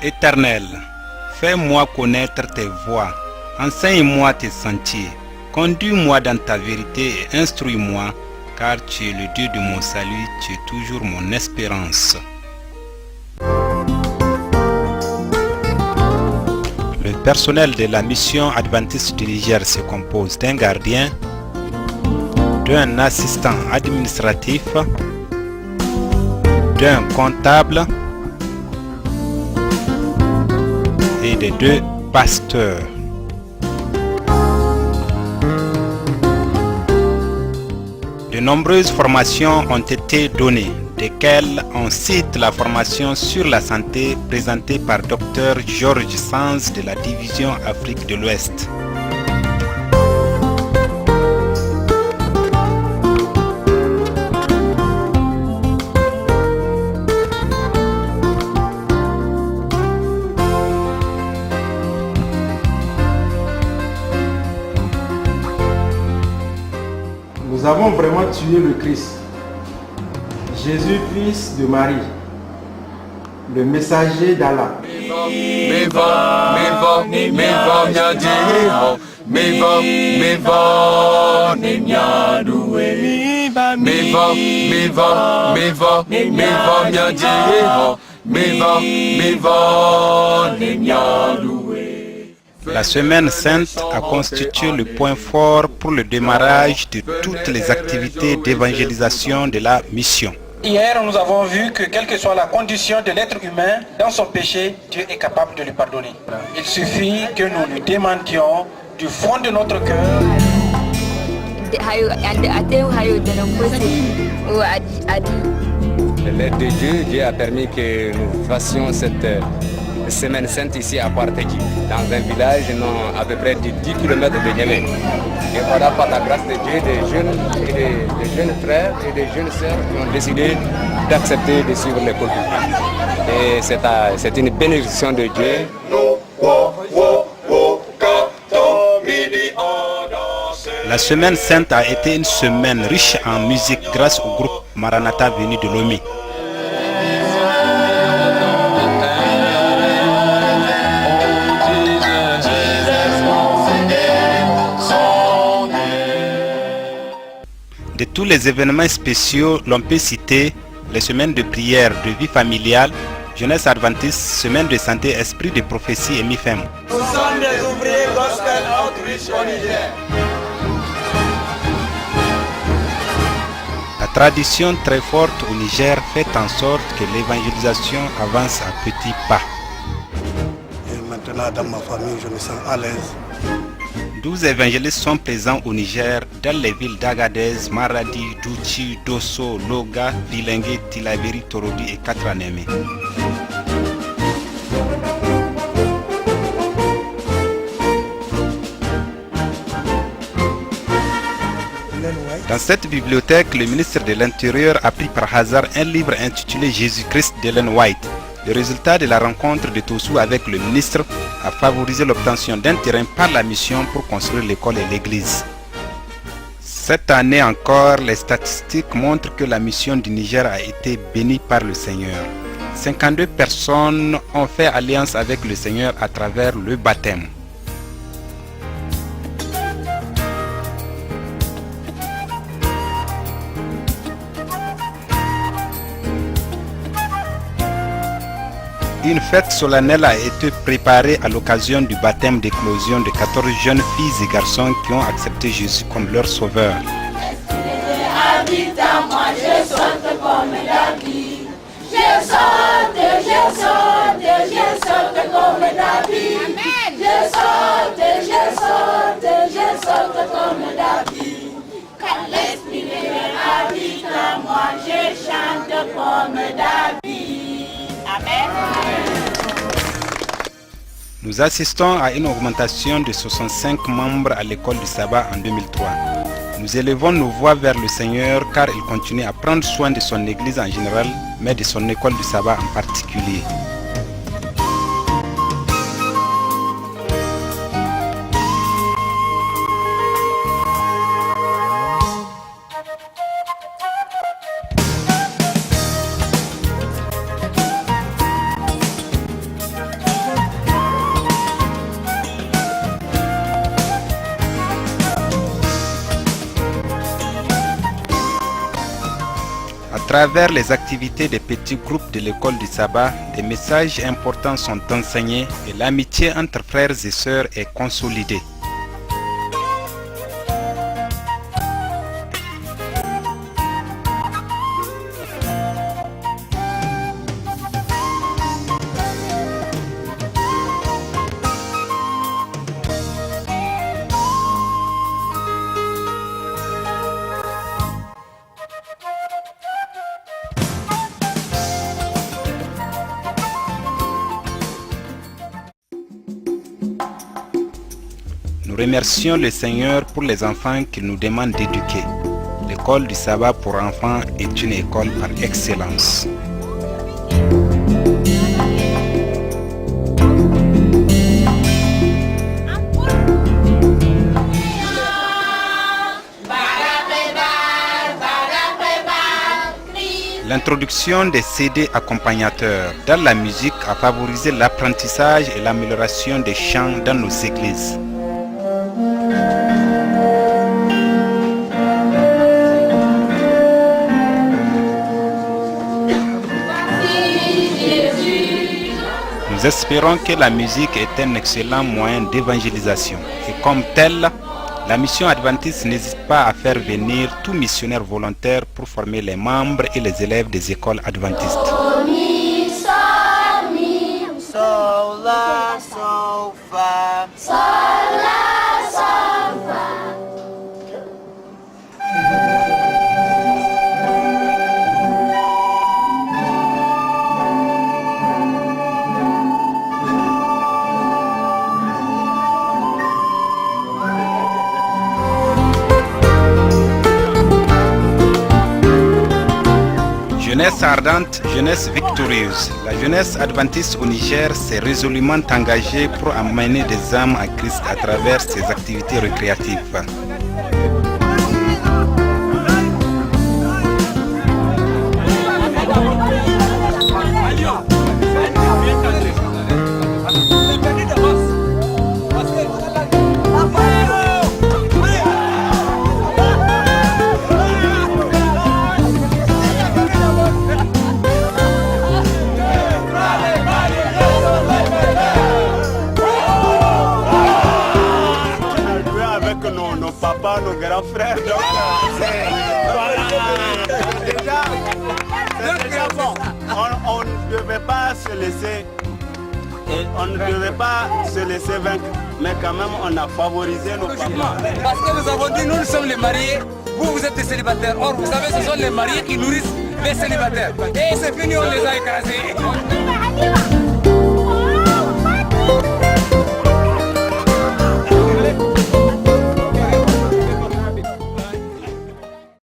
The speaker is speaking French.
Éternel, fais-moi connaître tes voies, enseigne-moi tes sentiers, conduis-moi dans ta vérité et instruis-moi, car tu es le Dieu de mon salut, tu es toujours mon espérance. Le personnel de la mission adventiste du Niger se compose d'un gardien, d'un assistant administratif, d'un comptable et de 2 pasteurs. De nombreuses formations ont été données, desquelles on cite la formation sur la santé présentée par Dr Georges Sanz de la division Afrique de l'Ouest. Nous avons vraiment tué le Christ, Jésus fils de Marie, le messager d'Allah. La Semaine Sainte a constitué le point fort pour le démarrage de toutes les activités d'évangélisation de la mission. Hier, nous avons vu que quelle que soit la condition de l'être humain, dans son péché, Dieu est capable de lui pardonner. Il suffit que nous lui demandions du fond de notre cœur. L'aide de Dieu, Dieu a permis que nous fassions cette Semaine Sainte ici à Kwartedji, dans un village non à peu près de 10 km de Niamey. Et voilà, par la grâce de Dieu, des jeunes frères et des jeunes sœurs qui ont décidé d'accepter de suivre l'école publique. Et c'est une bénédiction de Dieu. La Semaine Sainte a été une semaine riche en musique grâce au groupe Maranatha venu de Lomé. De tous les événements spéciaux, l'on peut citer les semaines de prière, de vie familiale, jeunesse adventiste, semaine de santé, esprit de prophétie et MIFEM. Nous sommes des ouvriers gospel outreach au Niger. La tradition très forte au Niger fait en sorte que l'évangélisation avance à petits pas. Et maintenant, dans ma famille, je me sens à l'aise. 12 évangélistes sont présents au Niger dans les villes d'Agadez, Maradi, Douchi, Dosso, Loga, Filengue, Tilaberi, Torodi et Katranémé. Dans cette bibliothèque, le ministre de l'Intérieur a pris par hasard un livre intitulé Jésus-Christ d'Ellen White. Le résultat de la rencontre de Tossou avec le ministre a favorisé l'obtention d'un terrain par la mission pour construire l'école et l'église. Cette année encore, les statistiques montrent que la mission du Niger a été bénie par le Seigneur. 52 personnes ont fait alliance avec le Seigneur à travers le baptême. Une fête solennelle a été préparée à l'occasion du baptême d'éclosion de 14 jeunes filles et garçons qui ont accepté Jésus comme leur sauveur. Nous assistons à une augmentation de 65 membres à l'école du sabbat en 2003. Nous élevons nos voix vers le Seigneur car il continue à prendre soin de son église en général, mais de son école du sabbat en particulier. travers les activités des petits groupes de l'école du sabbat, des messages importants sont enseignés et l'amitié entre frères et sœurs est consolidée. Nous remercions le Seigneur pour les enfants qu'il nous demande d'éduquer. L'école du sabbat pour enfants est une école par excellence. L'introduction des CD accompagnateurs dans la musique a favorisé l'apprentissage et l'amélioration des chants dans nos églises. Nous espérons que la musique est un excellent moyen d'évangélisation et comme tel, la mission adventiste n'hésite pas à faire venir tout missionnaire volontaire pour former les membres et les élèves des écoles adventistes. Jeunesse ardente, jeunesse victorieuse. La jeunesse adventiste au Niger s'est résolument engagée pour amener des âmes à Christ à travers ses activités récréatives. Nos grands frères. Déjà bon. On ne devait pas se laisser vaincre, mais quand même on a favorisé nos papas. Parce que nous avons dit nous sommes les mariés, vous êtes des célibataires. Or vous savez ce sont les mariés qui nourrissent les célibataires. Et c'est fini, on les a écrasés.